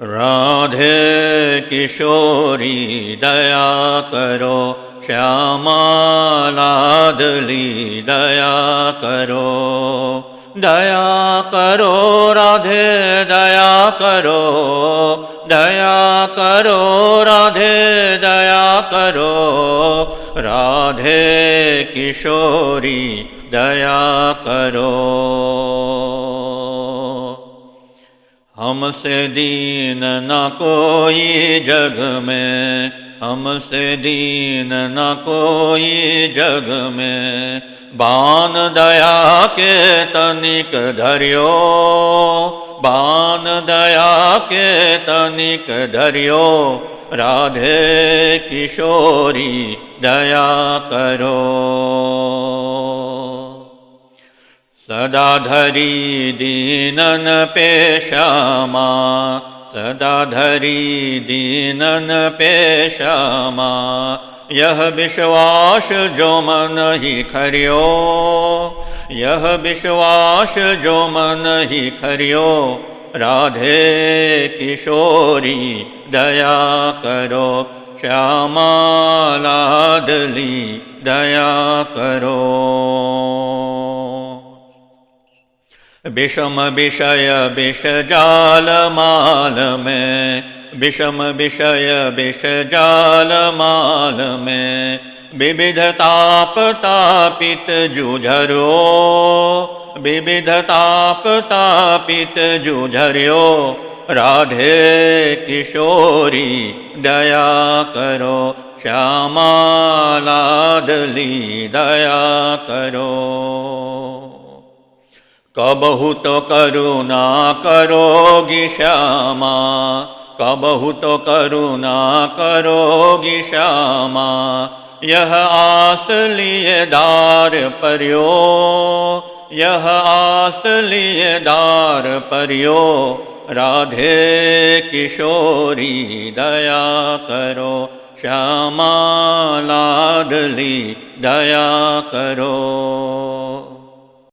राधे किशोरी दया करो, श्यामा लाडली दया करो। दया करो राधे दया करो, दया करो राधे दया करो। राधे किशोरी दया करो। हमसे दीन न कोई जग में, हमसे दीन न कोई जग में। बान दया के तनिक धरियो, बान दया के तनिक धरियो। राधे किशोरी दया करो। सदा धरी दीनन पे श्यामा, सदा धरी दीनन पे श्यामा। यह विश्वास जो मन ही खरियो, यह विश्वास जो मन ही खरियो। राधे किशोरी दया करो, श्यामा लाडली दया करो। विषम विषय विष जाल माल में, विषम विषय विष जाल माल में। विविध ताप तापित जूझरो, विविध ताप तापित जूझरो। राधे किशोरी दया करो, श्यामा लाडली दया करो। कबहु तो करुणा करोगी श्यामा, कबहु तो करुणा करोगी श्यामा। यह आस लिए दार परियो, यह आस लिए दार परियो। राधे किशोरी दया करो, श्यामा लाडली दया करो।